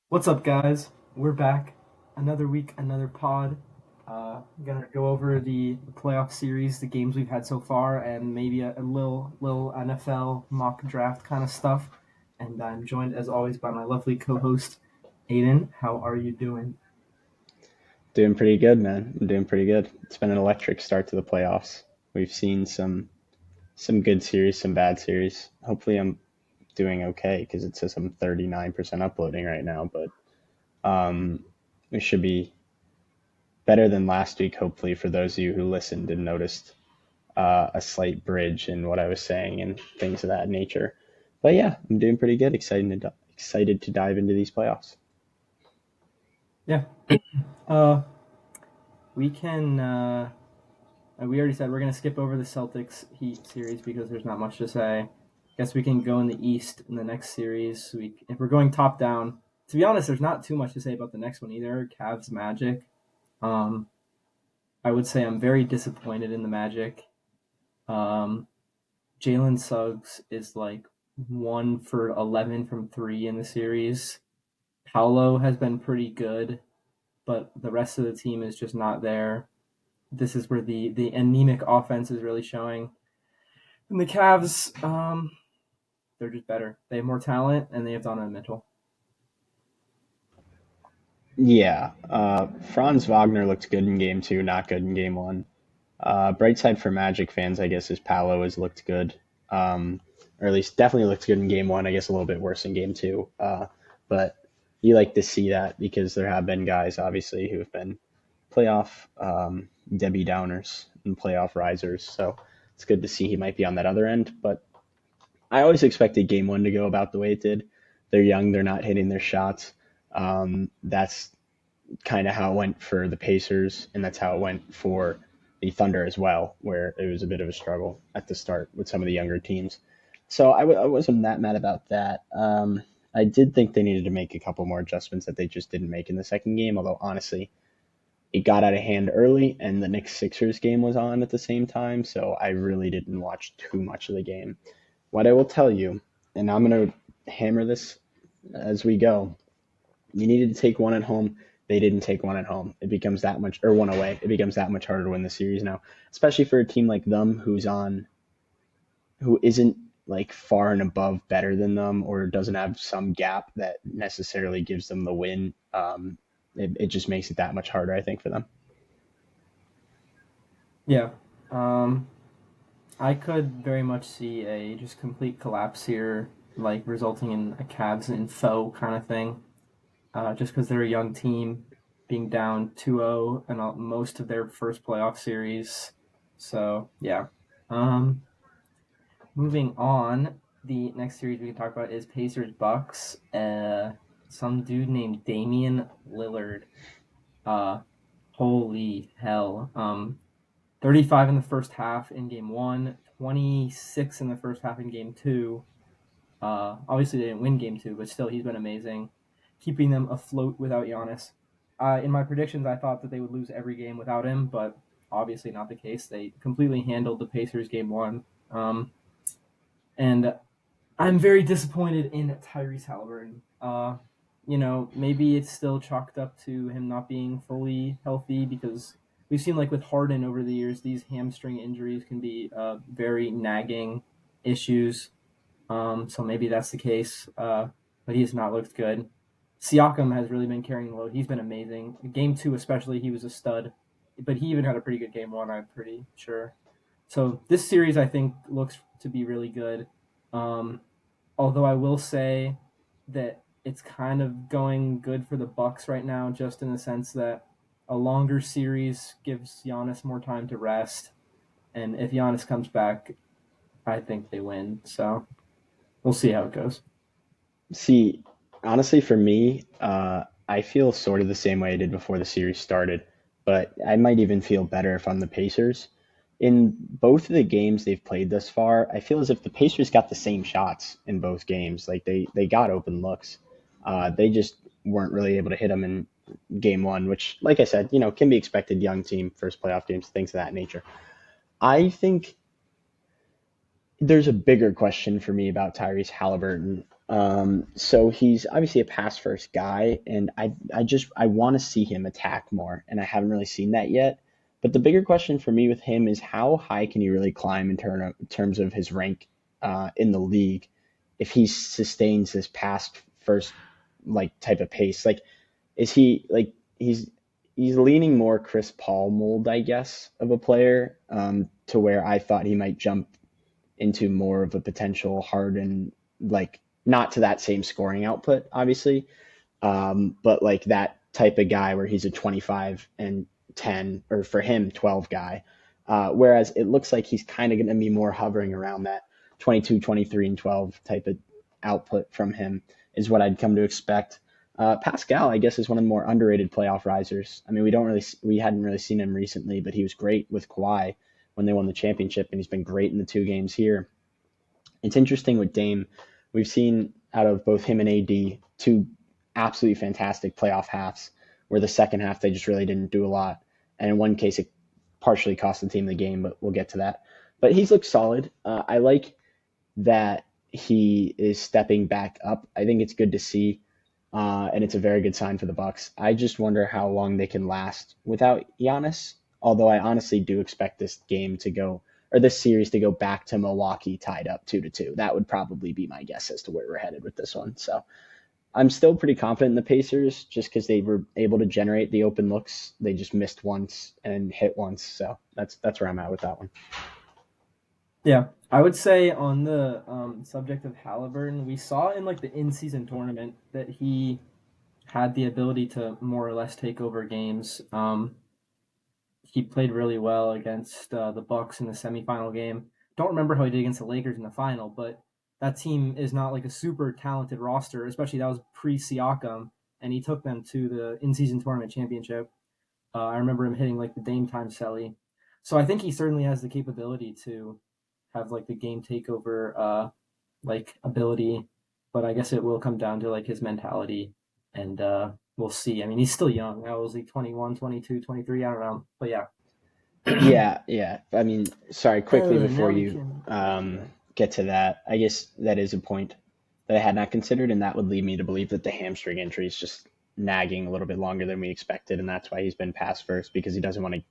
What's up, guys? We're back. Another week, another pod. Gonna go over the playoff series, the games we've had so far, and maybe a little NFL mock draft kind of stuff. And I'm joined, as always, by my lovely co-host, Aiden. How are you doing? Doing pretty good, man. I'm doing pretty good. It's been an electric start to the playoffs. We've seen some good series, some bad series. Hopefully, I'm doing okay because it says I'm 39% uploading right now, but um, it should be better than last week. Hopefully, for those of you who listened and noticed a slight bridge in what I was saying and things of that nature. But yeah, I'm doing pretty good. Excited to dive into these playoffs. Yeah. Uh, we can. We already said we're gonna skip over the Celtics Heat series because there's not much to say. Guess we can go in the East in the next series. If we're going top down, to be honest, there's not too much to say about the next one either. Cavs Magic. Um, I would say I'm very disappointed in the Magic. Um, Jalen Suggs is like 1 for 11 from three in the series. Paolo has been pretty good, but the rest of the team is just not there. This is where the anemic offense is really showing. And the Cavs, they're just better. They have more talent, and they have Donovan Mitchell. Yeah, Franz Wagner looked good in game two, not good in game one. Bright side for Magic fans, I guess, is Paolo has looked good, or at least definitely looked good in game one. I guess a little bit worse in game two, but you like to see that because there have been guys, obviously, who have been playoff Debbie Downers and playoff risers. So it's good to see he might be on that other end. But I always expected game one to go about the way it did. They're young, they're not hitting their shots. That's kind of how it went for the Pacers, and that's how it went for the Thunder as well, where it was a bit of a struggle at the start with some of the younger teams. So I wasn't that mad about that. I did think they needed to make a couple more adjustments that they just didn't make in the second game, although honestly, it got out of hand early, and the Knicks Sixers game was on at the same time, so I really didn't watch too much of the game. What I will tell you, and I'm going to hammer this as we go, you needed to take one at home. They didn't take one at home. It becomes that much, or one away. It becomes that much harder to win the series now, especially for a team like them who isn't like far and above better than them or doesn't have some gap that necessarily gives them the win. It just makes it that much harder, I think, for them. Yeah. Um, I could very much see a just complete collapse here, like resulting in a Cavs in foe kind of thing. Just because they're a young team, being down 2-0 and most of their first playoff series. So yeah. Um, Moving on, the next series we can talk about is Pacers Bucks. Some dude named Damian Lillard. Uh, Holy hell. 35 in the first half in game one, 26 in the first half in game two. Obviously, they didn't win game two, but still, he's been amazing, keeping them afloat without Giannis. In my predictions, I thought that they would lose every game without him, but obviously not the case. They completely handled the Pacers game one. And I'm very disappointed in Tyrese Halliburton. Maybe it's still chalked up to him not being fully healthy because we've seen like with Harden over the years, these hamstring injuries can be very nagging issues. So maybe that's the case. But he has not looked good. Siakam has really been carrying the load. He's been amazing. Game two, especially, he was a stud. But he even had a pretty good game one, I'm pretty sure. So this series, I think, looks to be really good. Um, Although I will say that it's kind of going good for the Bucks right now, just in the sense that a longer series gives Giannis more time to rest, and if Giannis comes back, I think they win. So we'll see how it goes. See, honestly, for me, I feel sort of the same way I did before the series started, but I might even feel better if I'm the Pacers. In both of the games they've played thus far, I feel as if the Pacers got the same shots in both games. Like they got open looks. They just weren't really able to hit them in game one, which, like I said, can be expected. Young team, first playoff games, things of that nature. I think there's a bigger question for me about Tyrese Halliburton. So he's obviously a pass first guy, and I want to see him attack more, and I haven't really seen that yet. But the bigger question for me with him is how high can he really climb in terms of his rank in the league if he sustains this pass first like type of pace? Like, is he like he's leaning more Chris Paul mold, I guess, of a player to where I thought he might jump into more of a potential Harden, like not to that same scoring output, obviously, but like that type of guy where he's a 25 and 10, or for him, 12 guy. Whereas it looks like he's kind of going to be more hovering around that 22, 23, and 12 type of output from him, is what I'd come to expect. Pascal, I guess, is one of the more underrated playoff risers. I mean, we hadn't really seen him recently, but he was great with Kawhi when they won the championship, and he's been great in the 2 games here. It's interesting with Dame. We've seen out of both him and AD two absolutely fantastic playoff halves, where the second half they just really didn't do a lot, and in one case it partially cost the team the game, but we'll get to that. But he's looked solid. I like that he is stepping back up. I think it's good to see, and it's a very good sign for the Bucks. I just wonder how long they can last without Giannis. Although I honestly do expect this game to go, or this series to go back to Milwaukee tied up 2-2. That would probably be my guess as to where we're headed with this one. So I'm still pretty confident in the Pacers just because they were able to generate the open looks. They just missed once and hit once. So that's where I'm at with that one. Yeah, I would say on the subject of Halliburton, we saw in like the in-season tournament that he had the ability to more or less take over games. He played really well against the Bucks in the semifinal game. Don't remember how he did against the Lakers in the final, but that team is not like a super talented roster, especially that was pre Siakam, and he took them to the in-season tournament championship. I remember him hitting like the Dame time celly. So I think he certainly has the capability to have like the game takeover like ability, but I guess it will come down to like his mentality, and we'll see. I mean, he's still young. How was he? 21, 22, 23? I don't know. But yeah. Yeah, yeah. I mean, sorry, quickly before Now we you can. get to that, I guess that is a point that I had not considered, and that would lead me to believe that the hamstring injury is just nagging a little bit longer than we expected, and that's why he's been pass first because he doesn't want to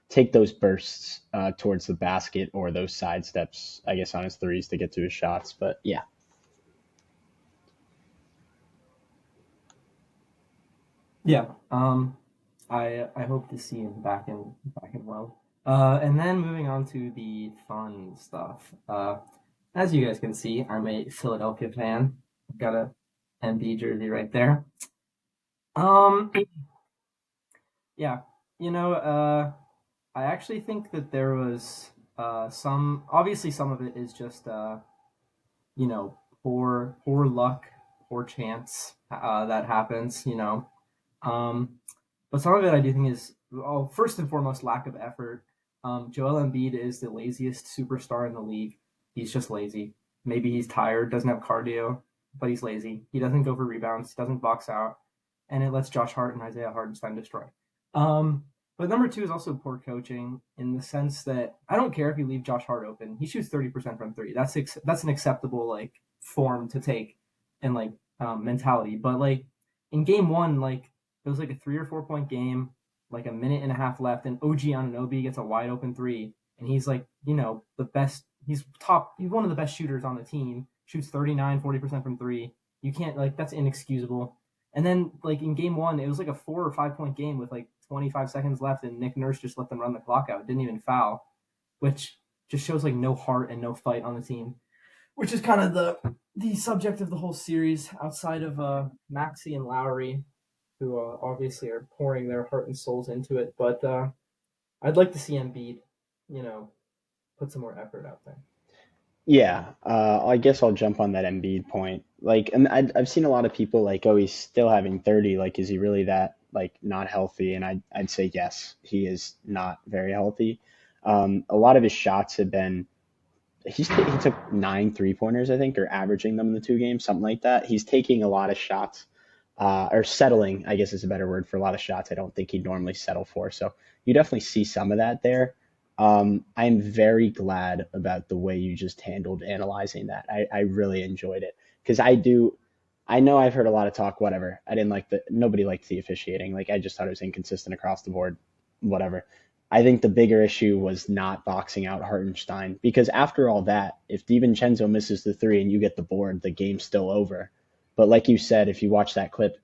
take those bursts towards the basket or those side steps, I guess, on his threes to get to his shots. But yeah, Yeah. I hope to see him back in well. And then moving on to the fun stuff. As you guys can see, I'm a Philadelphia fan. I've got a MB jersey right there. Um, yeah, you know, I actually think that there was some. Obviously, some of it is just poor luck, poor chance that happens. Um, but some of it I do think is, well, first and foremost, lack of effort. Joel Embiid is the laziest superstar in the league. He's just lazy. Maybe he's tired, doesn't have cardio, but he's lazy. He doesn't go for rebounds, doesn't box out, and it lets Josh Hart and Isaiah Hartenstein destroy. Um, but number two is also poor coaching in the sense that I don't care if you leave Josh Hart open. He shoots 30% from three. That's an acceptable like form to take and like mentality. But like in game one, like it was like a 3 or 4 point game, like a minute and a half left, and OG Anunoby gets a wide open three, and he's like, the best. He's one of the best shooters on the team. Shoots 39, 40% from three. You can't like that's inexcusable. And then like in game one, it was like a 4 or 5 point game with like 25 seconds left, and Nick Nurse just let them run the clock out. Didn't even foul, which just shows like no heart and no fight on the team. Which is kind of the subject of the whole series, outside of Maxi and Lowry, who obviously are pouring their heart and souls into it. But I'd like to see Embiid, you know, put some more effort out there. yeah. I guess I'll jump on that Embiid point. Like, and I've seen a lot of people like, oh, he's still having 30. Like, is he really that like not healthy? And I'd say yes, he is not very healthy. A lot of his shots have been he took 9 3 pointers, I think, or averaging them in the 2 games, something like that. He's taking a lot of shots, or settling, I guess is a better word for a lot of shots I don't think he'd normally settle for. So you definitely see some of that there. I'm very glad about the way you just handled analyzing that. I really enjoyed it because I know I've heard a lot of talk. Whatever, I didn't like nobody liked the officiating. Like I just thought it was inconsistent across the board. Whatever. I think the bigger issue was not boxing out Hartenstein because after all that, if DiVincenzo misses the three and you get the board, the game's still over. But like you said, if you watch that clip,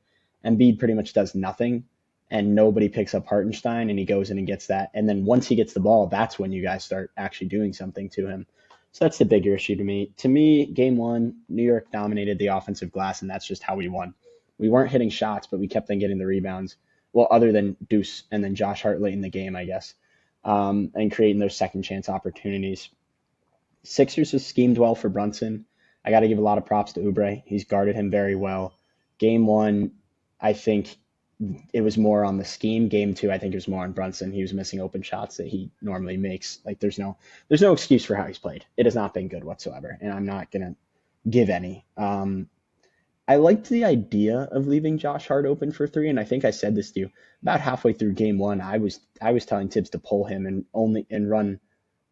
Embiid pretty much does nothing and nobody picks up Hartenstein and he goes in and gets that. And then once he gets the ball, that's when you guys start actually doing something to him. So that's the bigger issue to me. To me, game one, New York dominated the offensive glass, and that's just how we won. We weren't hitting shots, but we kept on getting the rebounds. Well, other than Deuce and then Josh Hart late in the game, I guess, and creating those second chance opportunities. Sixers has schemed well for Brunson. I got to give a lot of props to Oubre. He's guarded him very well. Game one, I think it was more on the scheme. Game two, I think it was more on Brunson. He was missing open shots that he normally makes. Like there's no excuse for how he's played. It has not been good whatsoever, and I'm not gonna give any. I liked the idea of leaving Josh Hart open for three, and I think I said this to you about halfway through game one. I was telling Tibbs to pull him and run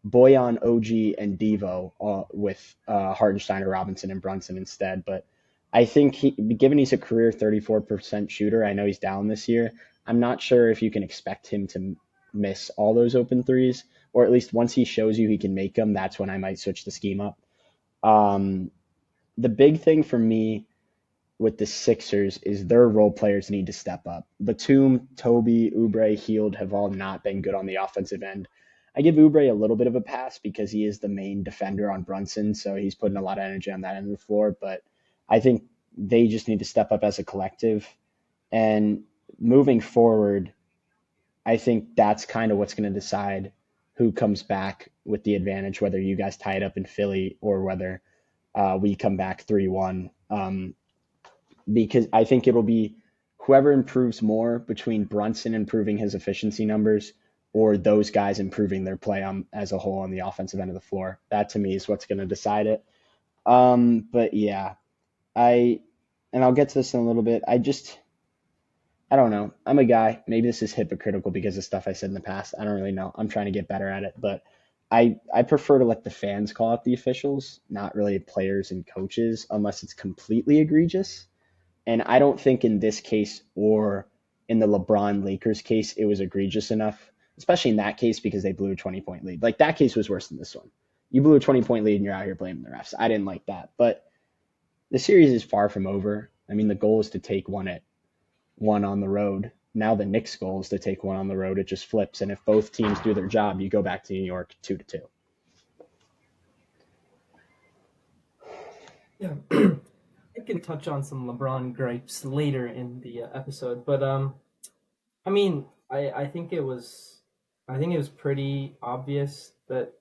Boyan, OG, and Devo with Hartenstein or Robinson and Brunson instead. But I think given he's a career 34% shooter, I know he's down this year. I'm not sure if you can expect him to miss all those open threes, or at least once he shows you he can make them, that's when I might switch the scheme up. Um, the big thing for me with the Sixers is their role players need to step up. Batum, Toby, Oubre, Hield have all not been good on the offensive end. I give Oubre a little bit of a pass because he is the main defender on Brunson, so he's putting a lot of energy on that end of the floor. But I think they just need to step up as a collective. And moving forward, I think that's kind of what's going to decide who comes back with the advantage, whether you guys tie it up in Philly or whether we come back 3-1. Because I think it'll be whoever improves more between Brunson improving his efficiency numbers or those guys improving their play as a whole on the offensive end of the floor. That to me is what's going to decide it. But yeah, I and I'll get to this in a little bit. I don't know. I'm a guy. Maybe this is hypocritical because of stuff I said in the past. I don't really know. I'm trying to get better at it, but I prefer to let the fans call out the officials, not really players and coaches, unless it's completely egregious. And I don't think in this case or in the LeBron Lakers case, it was egregious enough, especially in that case because they blew a 20-point lead. Like that case was worse than this one. You blew a 20-point lead and you're out here blaming the refs. I didn't like that. But the series is far from over. I mean, the goal is to take one on the road. Now the Knicks' goal is to take one on the road. It just flips. And if both teams do their job, you go back to New York 2-2. Yeah. I can touch on some LeBron gripes later in the episode, but I mean, I think it was pretty obvious that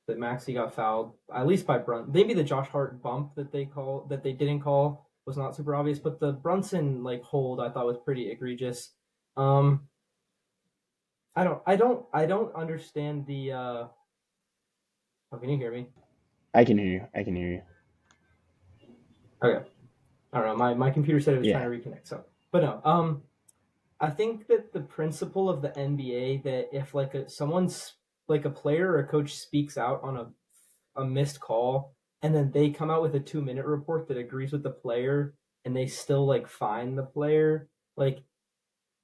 Maxey got fouled, at least by Brunson. Maybe the Josh Hart bump that they didn't call was not super obvious, but the Brunson like hold I thought was pretty egregious. Um, I don't understand the. Oh, can you hear me? I can hear you. I can hear you. Okay, I don't know. My computer said it was Yeah. trying to reconnect, so but no. I think that the principle of the NBA that if like someone's like a player or a coach speaks out on a missed call and then they come out with a 2 minute report that agrees with the player and they still like fine the player like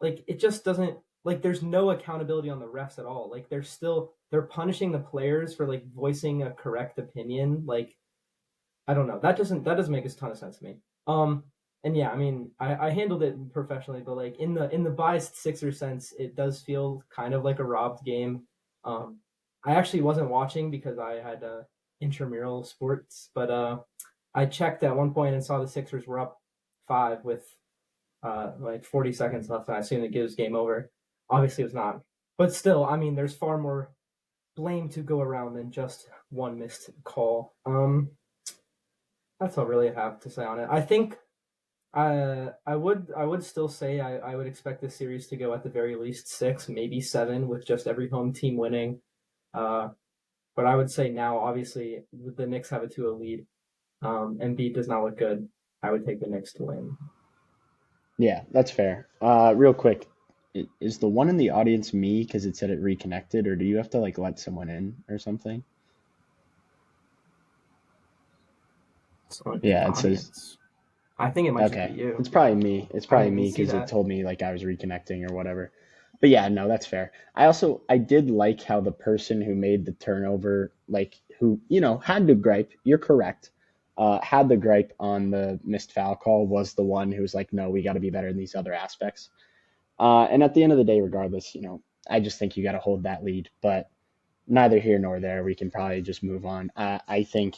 it just doesn't like there's no accountability on the refs at all. Like they're punishing the players for like voicing a correct opinion. Like I don't know. That doesn't make a ton of sense to me. And yeah, I mean, I handled it professionally, but like in the biased Sixer sense, it does feel kind of like a robbed game. I actually wasn't watching because I had intramural sports, but I checked at one point and saw the Sixers were up five with like 40 seconds left, and I assumed it gives game over. Obviously, it was not, but still, I mean, there's far more blame to go around than just one missed call. That's all I really have to say on it. I think I would still say I would expect this series to go at the very least six, maybe seven, with just every home team winning. Uh, but I would say now, obviously, the Knicks have a 2-0 lead. Embiid does not look good. I would take the Knicks to win. Yeah, that's fair. Real quick, is the one in the audience me because it said it reconnected, or do you have to like let someone in or something? like the Yeah, it says audience. I think it might just be okay. you. It's probably me. It's I probably didn't even me see because it that. told me like I was reconnecting or whatever. But yeah, no, that's fair. I did like how the person who made the turnover, like who, had the gripe, you're correct, had the gripe on the missed foul call was the one who was like, no, we got to be better in these other aspects. And at the end of the day, regardless, I just think you got to hold that lead. But neither here nor there. We can probably just move on. I think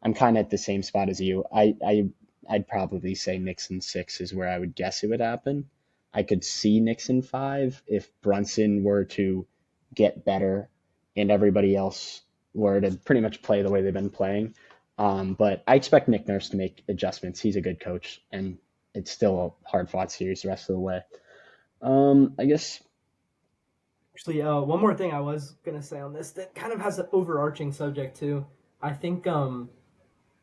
I'm kind of at the same spot as you. I'd probably say Nixon 6 is where I would guess it would happen. I could see Nixon 5 if Brunson were to get better and everybody else were to pretty much play the way they've been playing. But I expect Nick Nurse to make adjustments. He's a good coach, and it's still a hard fought series the rest of the way. I guess, Actually, one more thing I was gonna say on this that kind of has an overarching subject too. I think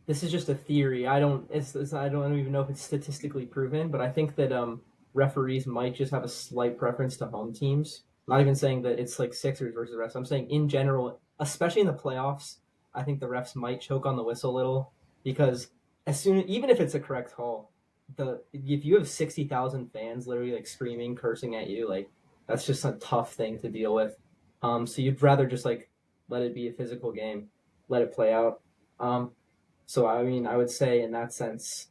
this is just a theory. I don't even know if it's statistically proven, but I think that referees might just have a slight preference to home teams. I'm not even saying that it's like Sixers versus the refs. I'm saying in general, especially in the playoffs, I think the refs might choke on the whistle a little because even if it's a correct call, the if you have 60,000 fans literally like screaming, cursing at you, like that's just a tough thing to deal with. So you'd rather just like let it be a physical game, let it play out. Um, so I mean, I would say in that sense,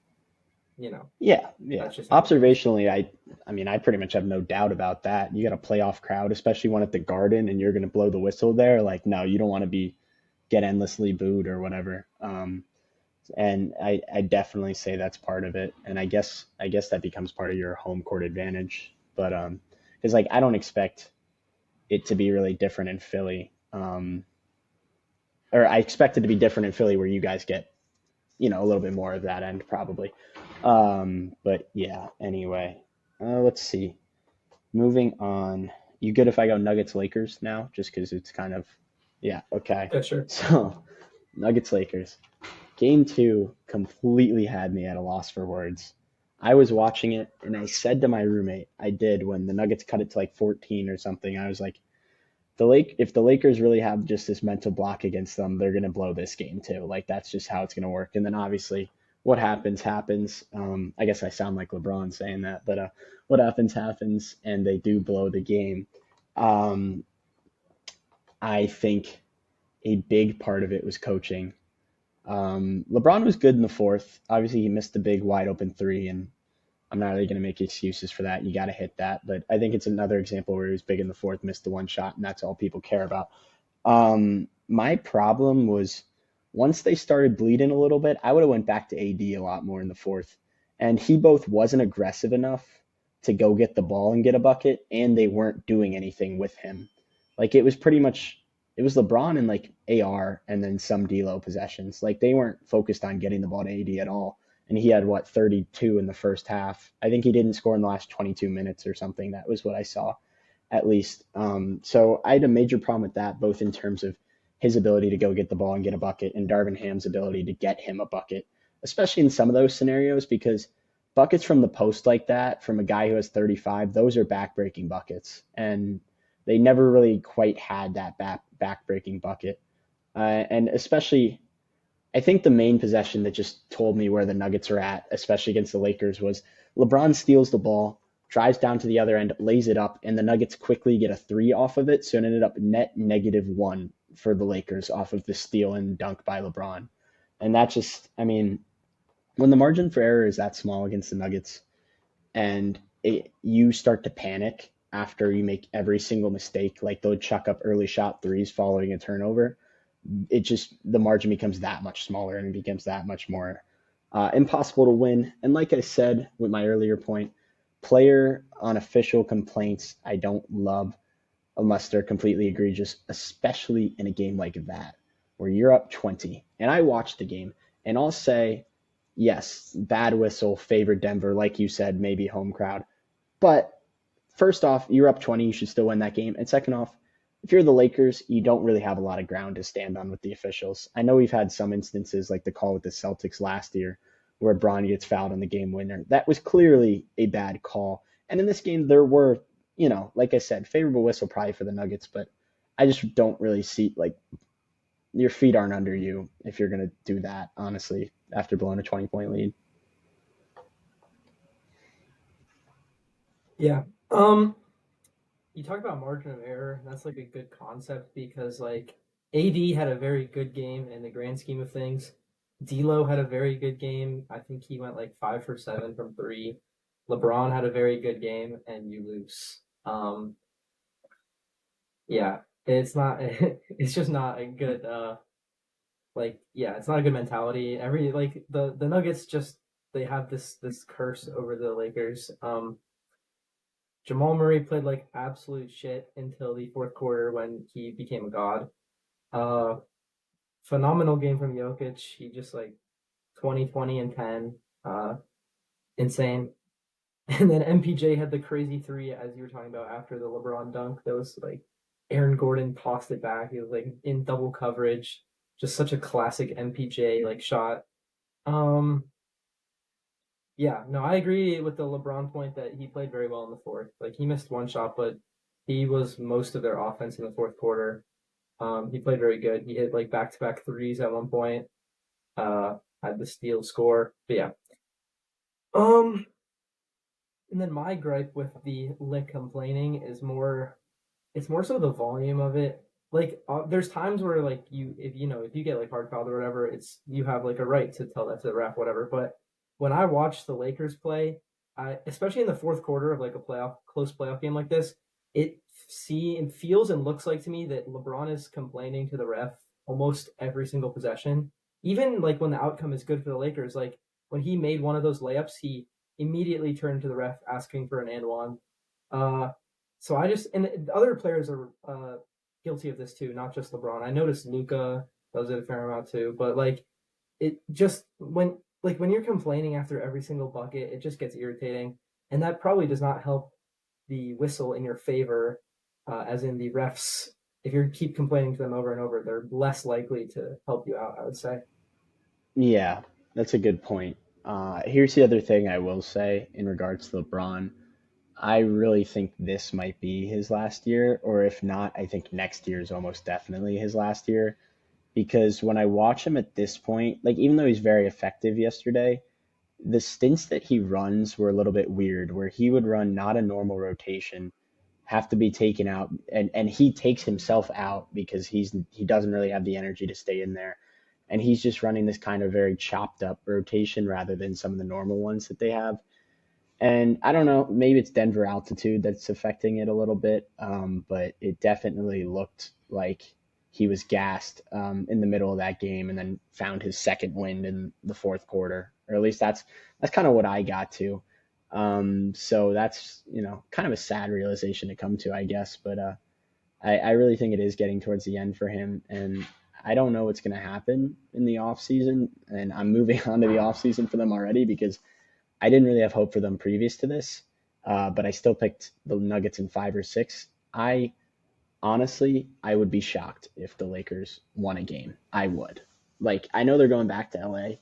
you know, yeah, yeah. that's just how it goes. Observationally, I mean, I pretty much have no doubt about that. You got a playoff crowd, especially one at the Garden, and you're going to blow the whistle there. Like, no, you don't want to get endlessly booed or whatever. And I definitely say that's part of it. And I guess that becomes part of your home court advantage. But because like I don't expect it to be really different in Philly. Or I expect it to be different in Philly where you guys get a little bit more of that end probably. But yeah, anyway, let's see. Moving on. You good if I go Nuggets Lakers now? Just because it's kind of, yeah, okay. Yeah, sure. So, Nuggets Lakers. Game two completely had me at a loss for words. I was watching it and I said to my roommate, I did when the Nuggets cut it to like 14 or something. I was like, if the Lakers really have just this mental block against them, they're gonna blow this game too. Like that's just how it's gonna work. And then obviously, what happens happens. I guess I sound like LeBron saying that, but what happens happens, and they do blow the game. Um, I think a big part of it was coaching. LeBron was good in the fourth. Obviously, he missed the big wide open three, and I'm not really going to make excuses for that. You got to hit that. But I think it's another example where he was big in the fourth, missed the one shot, and that's all people care about. My problem was once they started bleeding a little bit, I would have went back to AD a lot more in the fourth. And he both wasn't aggressive enough to go get the ball and get a bucket, and they weren't doing anything with him. Like it was LeBron and like AR and then some D'Lo possessions. Like they weren't focused on getting the ball to AD at all. And he had what 32 in the first half. I think he didn't score in the last 22 minutes or something. That was what I saw at least. So I had a major problem with that, both in terms of his ability to go get the ball and get a bucket, and Darvin Ham's ability to get him a bucket, especially in some of those scenarios, because buckets from the post like that from a guy who has 35, those are backbreaking buckets, and they never really quite had that backbreaking bucket, and especially. I think the main possession that just told me where the Nuggets are at, especially against the Lakers, was LeBron steals the ball, drives down to the other end, lays it up, and the Nuggets quickly get a three off of it. So it ended up net -1 for the Lakers off of the steal and dunk by LeBron. And that just, I mean, when the margin for error is that small against the Nuggets and you start to panic after you make every single mistake, like they'll chuck up early shot threes following a turnover, it just, the margin becomes that much smaller and it becomes that much more impossible to win. And like I said with my earlier point, player unofficial complaints I don't love unless they're completely egregious, especially in a game like that where you're up 20. And I watched the game, and I'll say, yes, bad whistle favored Denver, like you said, maybe home crowd. But first off, you're up 20, you should still win that game. And second off, if you're the Lakers, you don't really have a lot of ground to stand on with the officials. I know we've had some instances like the call with the Celtics last year where Bron gets fouled on the game winner. That was clearly a bad call. And in this game, there were, like I said, favorable whistle probably for the Nuggets, but I just don't really see, like, your feet aren't under you if you're gonna do that. Honestly, after blowing a 20-point lead. Yeah. You talk about margin of error. That's like a good concept because like AD had a very good game in the grand scheme of things. D'Lo had a very good game. I think he went like 5 for 7 from three. LeBron had a very good game, and you lose. Yeah, it's not. It's just not a good. Like yeah, it's not a good mentality. Every like the Nuggets just they have this curse over the Lakers. Jamal Murray played like absolute shit until the fourth quarter when he became a god. Uh, Phenomenal game from Jokic. He just like 20, 20, and 10. Insane. And then MPJ had the crazy three, as you were talking about, after the LeBron dunk. That was like Aaron Gordon tossed it back. He was like in double coverage. Just such a classic MPJ like shot. Um, yeah, no, I agree with the LeBron point that he played very well in the fourth. Like he missed one shot, but he was most of their offense in the fourth quarter. He played very good. He hit like back to back threes at one point. Had the steal score. But yeah. Um, and then my gripe with the lick complaining is more it's more so the volume of it. Like there's times where like if you get like hard fouled or whatever, it's you have like a right to tell that to the ref, whatever. But when I watch the Lakers play, I especially in the fourth quarter of like a playoff close playoff game like this, it feels and looks like to me that LeBron is complaining to the ref almost every single possession. Even like when the outcome is good for the Lakers, like when he made one of those layups, he immediately turned to the ref asking for an and one. Uh, so I just and other players are guilty of this too, not just LeBron. I noticed Luca does it a fair amount too, but like it just when you're complaining after every single bucket, it just gets irritating, and that probably does not help the whistle in your favor, as in the refs. If you keep complaining to them over and over, they're less likely to help you out. I would say. Yeah, that's a good point. Here's the other thing I will say in regards to LeBron. I really think this might be his last year, or if not, I think next year is almost definitely his last year. Because when I watch him at this point, like even though he's very effective yesterday, the stints that he runs were a little bit weird, where he would run not a normal rotation, have to be taken out, and he takes himself out because he doesn't really have the energy to stay in there, and he's just running this kind of very chopped up rotation rather than some of the normal ones that they have. And I don't know, maybe it's Denver altitude that's affecting it a little bit, but it definitely looked like he was gassed in the middle of that game, and then found his second wind in the fourth quarter, or at least that's kind of what I got to. So that's kind of a sad realization to come to, I guess. But I really think it is getting towards the end for him, and I don't know what's going to happen in the off season. And I'm moving on to the off season for them already because I didn't really have hope for them previous to this, but I still picked the Nuggets in 5 or 6. I honestly, I would be shocked if the Lakers won a game. I would. Like, I know they're going back to LA,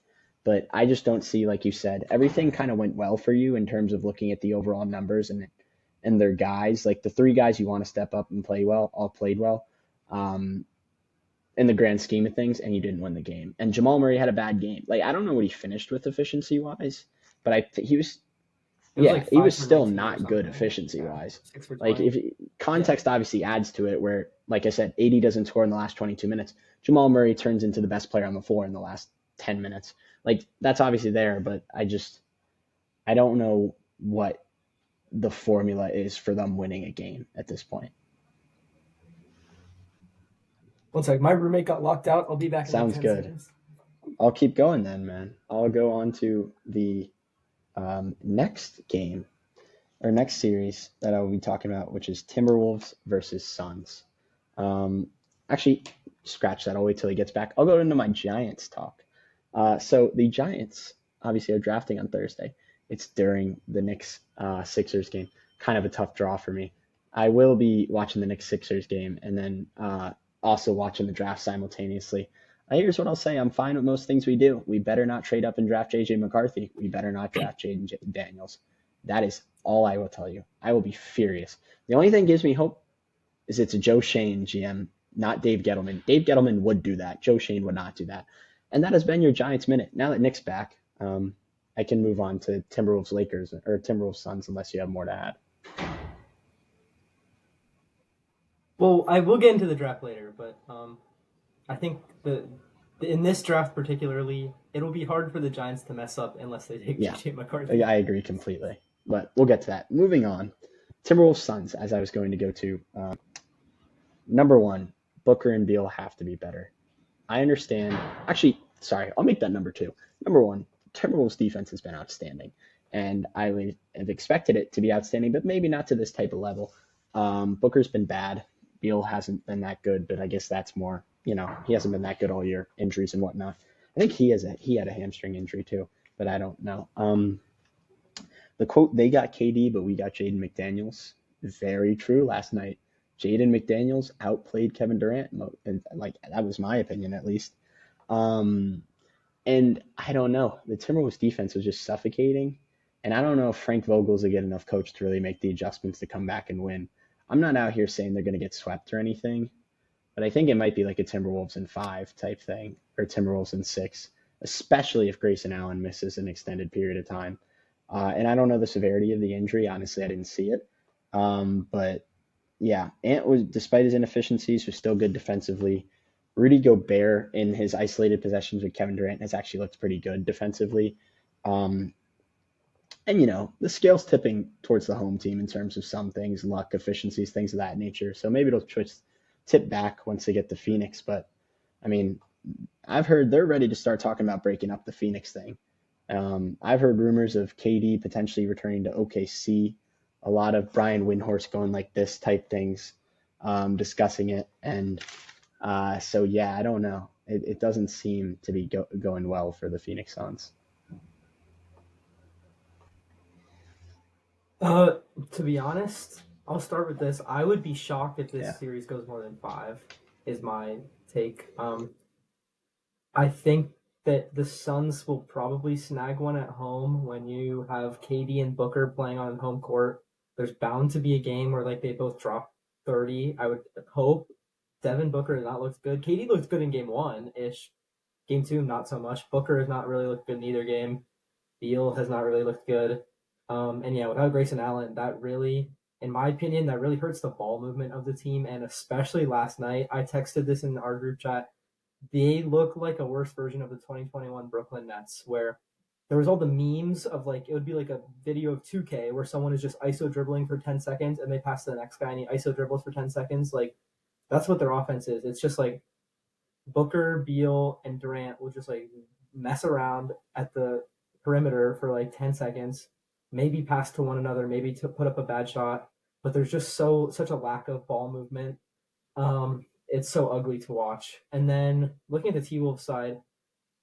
but I just don't see, like you said, everything kind of went well for you in terms of looking at the overall numbers and their guys. Like the three guys you want to step up and play well, all played well. Um, in the grand scheme of things, and you didn't win the game. And Jamal Murray had a bad game. Like I don't know what he finished with efficiency wise, but he was It was yeah, like he five was for still 19 or not good something. efficiency Yeah, wise. 6 for Like 20. if Yeah, context obviously adds to it, where like I said, AD doesn't score in the last 22 minutes. Jamal Murray turns into the best player on the floor in the last 10 minutes. Like that's obviously there, but I don't know what the formula is for them winning a game at this point. one sec. My roommate got locked out. I'll be back in like Sounds 10 good. seconds. I'll keep going then, man. I'll go on to the next game or next series that I will be talking about, which is Timberwolves versus Suns. Um, Actually, scratch that. I'll wait till he gets back. I'll go into my Giants talk. So the Giants obviously are drafting on Thursday. It's during the Knicks Sixers game. Kind of a tough draw for me. I will be watching the Knicks Sixers game and then also watching the draft simultaneously. Here's what I'll say. I'm fine with most things we do. We better not trade up and draft JJ McCarthy. We better not draft Jaden Daniels. That is all I will tell you. I will be furious. The only thing gives me hope is it's a Joe Shane GM not Dave Gettleman. Dave Gettleman would do that. Joe Shane would not do that. And that has been your Giants minute. Now that Nick's back, I can move on to Timberwolves Lakers or Timberwolves Suns unless you have more to add. Well, I will get into the draft later, but I think in this draft particularly, it'll be hard for the Giants to mess up unless they take Yeah, JJ McCarthy. I agree completely. But we'll get to that. Moving on. Timberwolves Suns, as I was going to go to. Number one, Booker and Beal have to be better. I understand. Actually, sorry, I'll make that number two. Number one, Timberwolves defense has been outstanding, and I have expected it to be outstanding, but maybe not to this type of level. Booker's been bad. Beal hasn't been that good, but I guess that's more, he hasn't been that good all year, injuries and whatnot. I think he had a hamstring injury too, but I don't know. The quote, they got KD, but we got Jaden McDaniels. Very true last night. Jaden McDaniels outplayed Kevin Durant, and like that was my opinion at least. Um, and I don't know. The Timberwolves defense was just suffocating. And I don't know if Frank Vogel's a good enough coach to really make the adjustments to come back and win. I'm not out here saying they're going to get swept or anything, but I think it might be like a Timberwolves in 5 type thing or Timberwolves in 6, especially if Grayson Allen misses an extended period of time. And I don't know the severity of the injury. Honestly, I didn't see it. But yeah, Ant was, despite his inefficiencies, was still good defensively. Rudy Gobert in his isolated possessions with Kevin Durant has actually looked pretty good defensively. Um, and the scale's tipping towards the home team in terms of some things, luck, efficiencies, things of that nature. So maybe it'll tip back once they get to Phoenix. But I mean, I've heard they're ready to start talking about breaking up the Phoenix thing. I've heard rumors of KD potentially returning to OKC, a lot of Brian Windhorst going like this type things, discussing it. And so, yeah, I don't know. It doesn't seem to be going well for the Phoenix Suns. Uh, to be honest, I'll start with this. I would be shocked if this Yeah. series goes more than 5. Is my take. I think that the Suns will probably snag one at home when you have KD and Booker playing on home court. There's bound to be a game where like they both drop 30. I would hope. Devin Booker has not looked good. KD looked good in game 1 ish. Game 2, not so much. Booker has not really looked good in either game. Beal has not really looked good. And yeah, without Grayson Allen, that really, in my opinion, that really hurts the ball movement of the team. And especially last night, I texted this in our group chat. They look like a worse version of the 2021 Brooklyn Nets, where there was all the memes of like it would be like a video of 2K where someone is just ISO dribbling for 10 seconds and they pass to the next guy and he ISO dribbles for 10 seconds. Like that's what their offense is. It's just like Booker, Beal, and Durant will just like mess around at the perimeter for like 10 seconds, maybe pass to one another, maybe to put up a bad shot. But there's just such a lack of ball movement. It's so ugly to watch. And then looking at the T Wolves side,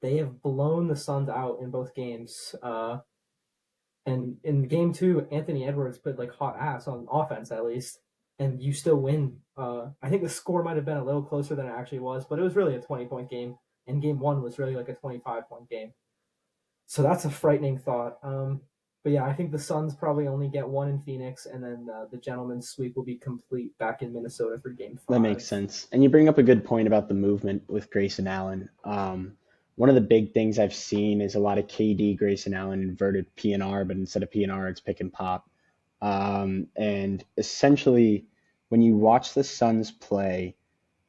they have blown the Suns out in both games. And in game 2, Anthony Edwards played like hot ass on offense at least, and you still win. I think the score might have been a little closer than it actually was, but it was really a 20-point game, and game 1 was really like a 25-point game. So that's a frightening thought. But yeah, I think the Suns probably only get 1 in Phoenix, and then the gentleman's sweep will be complete back in Minnesota for game 5. That makes sense. And you bring up a good point about the movement with Grayson Allen. One of the big things I've seen is a lot of KD, Grayson Allen inverted PNR, but instead of PNR, it's pick and pop. And essentially, when you watch the Suns play,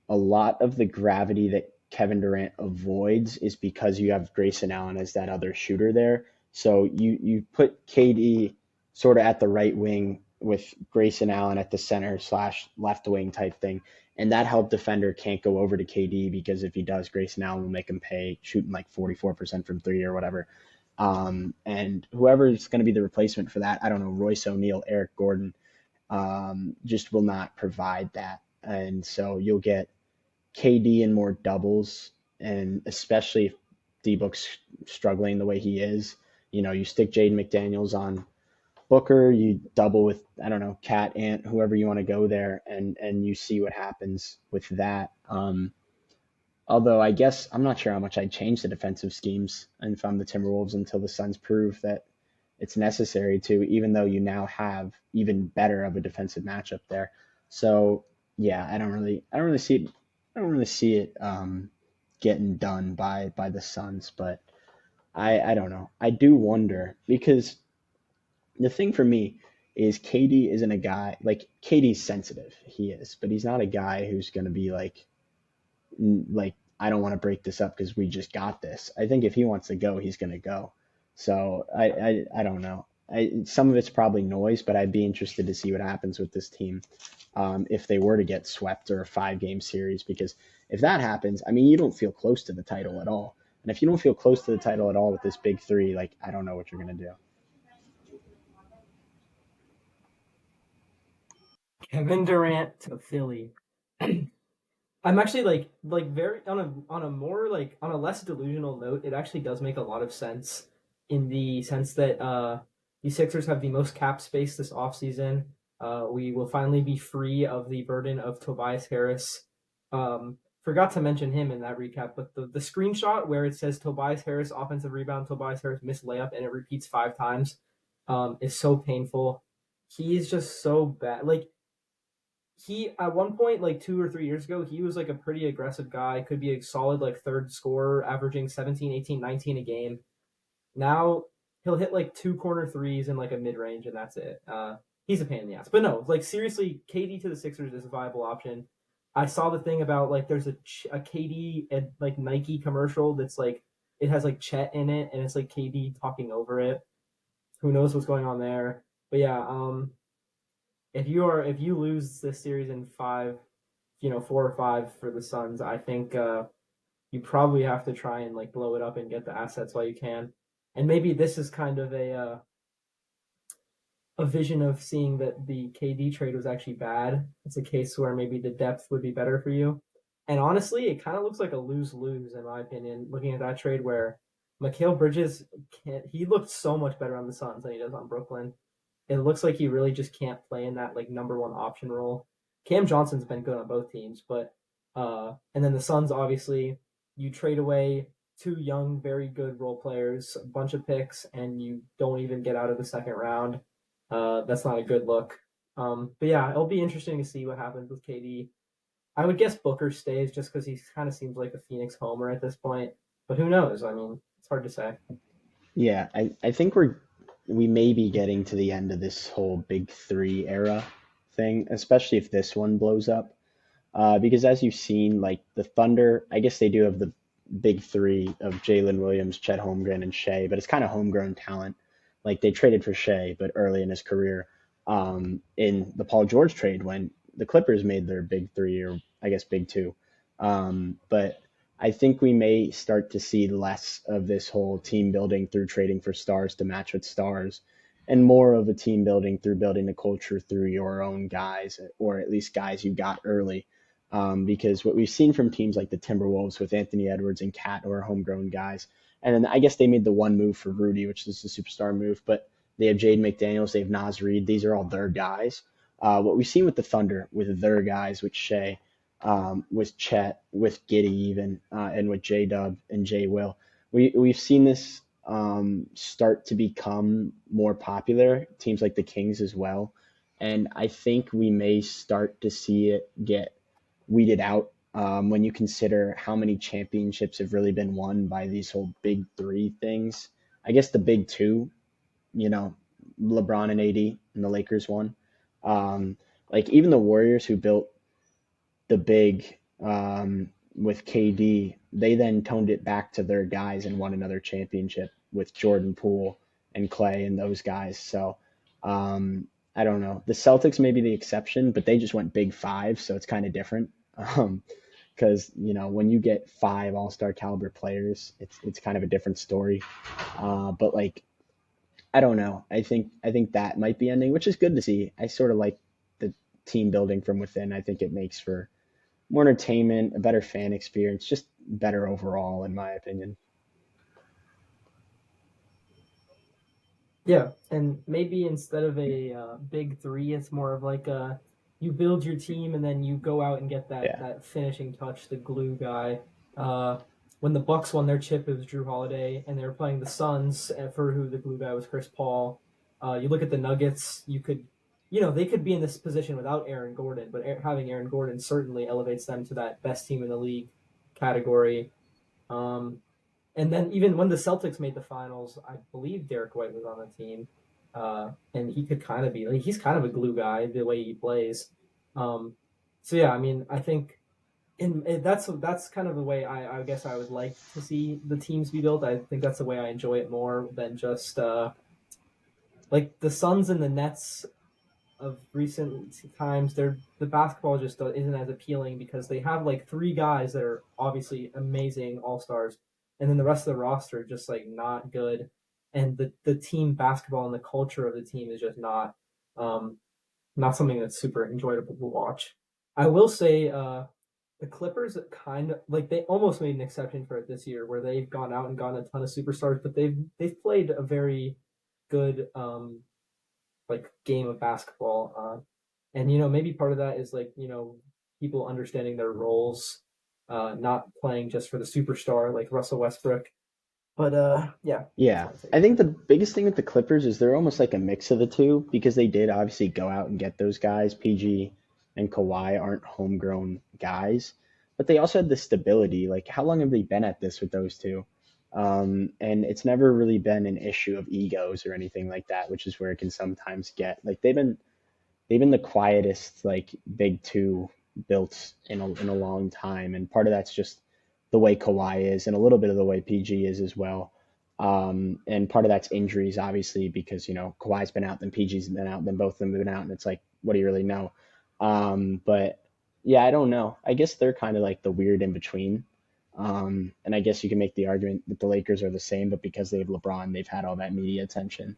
a lot of the gravity that Kevin Durant avoids is because you have Grayson Allen as that other shooter there. So you put KD sort of at the right wing with Grayson Allen at the center slash left wing type thing. And that help defender can't go over to KD because if he does, Grayson Allen will make him pay shooting like 44% from 3 or whatever. And whoever's going to be the replacement for that, I don't know, Royce O'Neal, Eric Gordon, just will not provide that. And so you'll get KD in more doubles, and especially if D-Book's struggling the way he is, you stick Jaden McDaniels on Booker, you double with, I don't know, Cat, Ant, whoever you want to go there, and you see what happens with that. Although I guess I'm not sure how much I'd change the defensive schemes if I'm the Timberwolves until the Suns prove that it's necessary to, even though you now have even better of a defensive matchup there. So yeah, I don't really see I don't really see it getting done by the Suns, but I don't know. I do wonder because the thing for me is KD isn't a guy like KD's sensitive. He is, but he's not a guy who's going to be like I don't want to break this up because we just got this. I think if he wants to go, he's going to go. So I don't know. Some of it's probably noise, but I'd be interested to see what happens with this team if they were to get swept or a 5 game series. Because if that happens, I mean, you don't feel close to the title at all. And if you don't feel close to the title at all with this big three, like I don't know what you're going to do. Kevin Durant to Philly. I'm actually like very on a more like on a less delusional note, it actually does make a lot of sense in the sense that the Sixers have the most cap space this offseason. We will finally be free of the burden of Tobias Harris. Forgot to mention him in that recap, but the screenshot where it says Tobias Harris offensive rebound, Tobias Harris missed layup, and it repeats 5 times, is so painful. He's just so bad. Like he at one point like 2 or 3 years ago he was like a pretty aggressive guy, could be a solid like third scorer averaging 17, 18, 19 a game. Now he'll hit like two corner threes and like a mid-range and that's it. He's a pain in the ass, but no, like seriously, KD to the Sixers is a viable option. I saw the thing about like there's a KD and like Nike commercial that's like it has like Chet in it and it's like KD talking over it. Who knows what's going on there, but yeah, if you lose this series in five, 4 or 5 for the Suns, I think you probably have to try and like blow it up and get the assets while you can. And maybe this is kind of a vision of seeing that the KD trade was actually bad. It's a case where maybe the depth would be better for you. And honestly, it kind of looks like a lose lose in my opinion. Looking at that trade where Mikal Bridges can't, he looked so much better on the Suns than he does on Brooklyn. It looks like he really just can't play in that like number one option role. Cam Johnson's been good on both teams, but and then the Suns obviously you trade away two young, very good role players, a bunch of picks, and you don't even get out of the second round. That's not a good look. But yeah, it'll be interesting to see what happens with KD. I would guess Booker stays just because he kind of seems like a Phoenix homer at this point. But who knows? I mean, it's hard to say. Yeah, I think we may be getting to the end of this whole big three era thing, especially if this one blows up. Because as you've seen, like the Thunder, I guess they do have the big three of Jalen Williams, Chet Holmgren, and Shea, but it's kind of homegrown talent. Like they traded for Shea, but early in his career, in the Paul George trade when the Clippers made their big three, or I guess big two. But I think we may start to see less of this whole team building through trading for stars to match with stars, and more of a team building through building a culture through your own guys, or at least guys you got early. Because what we've seen from teams like the Timberwolves with Anthony Edwards and Cat, who are homegrown guys, and then I guess they made the one move for Rudy, which is the superstar move, but they have Jade McDaniels, they have Nas Reed. These are all their guys. What we've seen with the Thunder, with their guys, with Shea, with Chet, with Giddy even, and with J Dub and J Will, we've seen this start to become more popular. Teams like the Kings as well, and I think we may start to see it get weeded out when you consider how many championships have really been won by these whole big three things. I guess the big two, you know, LeBron and AD and the Lakers won. Like even the Warriors who built the big with KD, they then toned it back to their guys and won another championship with Jordan Poole and Clay and those guys. So I don't know. The Celtics may be the exception, but they just went big five, so it's kind of different. Because when you get five All Star caliber players, it's kind of a different story. But like I don't know. I think that might be ending, which is good to see. I sort of like the team building from within. I think it makes for more entertainment, a better fan experience, just better overall, in my opinion. Yeah, and maybe instead of a big three, it's more of like you build your team and then you go out and get that Yeah. that finishing touch, the glue guy. Uh, when the Bucks won their chip, it was Drew Holiday, and they were playing the Suns, for who the glue guy was Chris Paul. You look at the Nuggets, you could. they could be in this position without Aaron Gordon, but having Aaron Gordon certainly elevates them to that best team in the league category. Um, and then even when the Celtics made the finals, I believe Derek White was on the team, and he could kind of be like he's kind of a glue guy the way he plays. Um, so yeah, I mean, I think that's kind of the way I guess I would like to see the teams be built. I think that's the way I enjoy it more than just like the Suns and the Nets of recent times. The basketball just isn't as appealing because they have like three guys that are obviously amazing all stars, and then the rest of the roster just like not good, and the team basketball and the culture of the team is just um, not something that's super enjoyable to watch. I will say the Clippers kind of like they almost made an exception for it this year, where they've gone out and gotten a ton of superstars, but they've played a very good like game of basketball. And maybe part of that is like people understanding their roles, not playing just for the superstar like Russell Westbrook. But yeah, that's Yeah, my take I on think it. the biggest thing with the Clippers is they're almost like a mix of the two because they did obviously go out and get those guys. PG and Kawhi aren't homegrown guys, but they also had the stability. Like, how long have they been at this with those two? And it's never really been an issue of egos or anything like that, which is where it can sometimes get. Like, they've been the quietest like big two built in a long time, and part of that's just the way Kawhi is, and a little bit of the way PG is as well. And part of that's injuries, obviously, because Kawhi's been out, then PG's been out, then both of them have been out, and it's like, what do you really know? But yeah, I don't know. I guess they're kind of like the weird in between. And I guess you can make the argument that the Lakers are the same, but because they have LeBron, they've had all that media attention.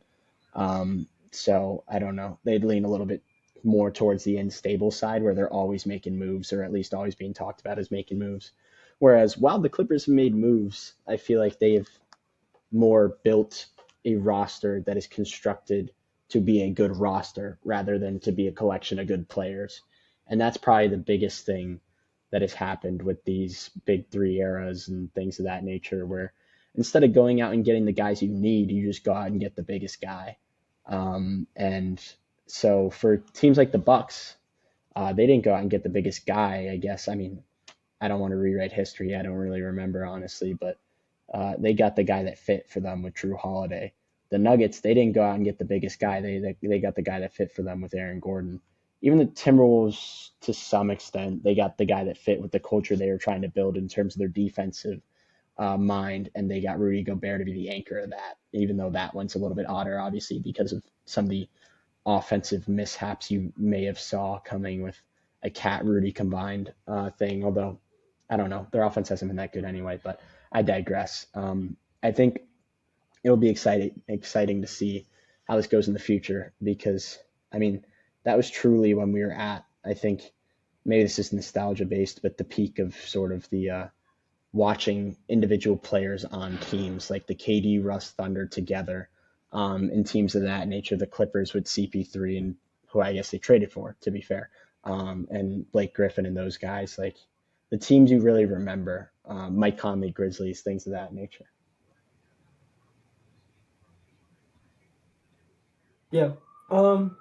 So I don't know. They'd lean a little bit more towards the unstable side where they're always making moves or at least always being talked about as making moves. Whereas while the Clippers have made moves, I feel like they have more built a roster that is constructed to be a good roster rather than to be a collection of good players. And that's probably the biggest thing that has happened with these big three eras and things of that nature, where instead of going out and getting the guys you need, you just go out and get the biggest guy. And so for teams like the Bucks, they didn't go out and get the biggest guy. I guess. I mean, I don't want to rewrite history. I don't really remember honestly, but they got the guy that fit for them with Drew Holiday. The Nuggets, they didn't go out and get the biggest guy. They got the guy that fit for them with Aaron Gordon. Even the Timberwolves, to some extent, they got the guy that fit with the culture they were trying to build in terms of their defensive mind, and they got Rudy Gobert to be the anchor of that. Even though that one's a little bit odder, obviously, because of some of the offensive mishaps you may have saw coming with a Cat Rudy combined thing. Although I don't know, their offense hasn't been that good anyway. But I digress. I think it'll be exciting to see how this goes in the future because I mean that was truly when we were at. I think maybe this is nostalgia based, but the peak of sort of the watching individual players on teams like the KD Russ Thunder together, and teams of that nature. The Clippers with CP3 and who I guess they traded for, to be fair, and Blake Griffin and those guys, like the teams you really remember, Mike Conley Grizzlies, things of that nature. Yeah. Um,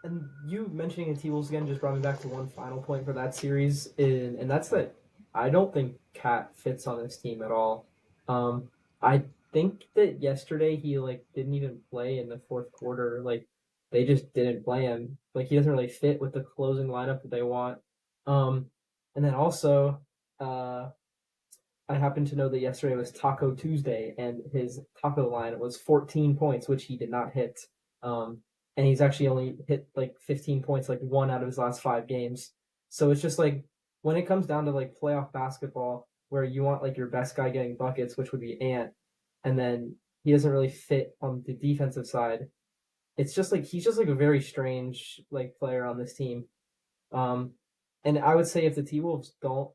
and you mentioning the T Wolves again just brought me back to one final point for that series, and that's that I don't think Cat fits on this team at all. I think that yesterday he like didn't even play in the fourth quarter. Like they just didn't play him. Like he doesn't really fit with the closing lineup that they want. Um, and then also, uh, I happen to know that yesterday was Taco Tuesday, and his taco line was 14 points, which he did not hit. Um, and he's actually only hit like 15 points, like one out of his last 5 games. So it's just like when it comes down to like playoff basketball, where you want like your best guy getting buckets, which would be Ant, and then he doesn't really fit on the defensive side. It's just like he's just like a very strange like player on this team. Um, and I would say if the T Wolves don't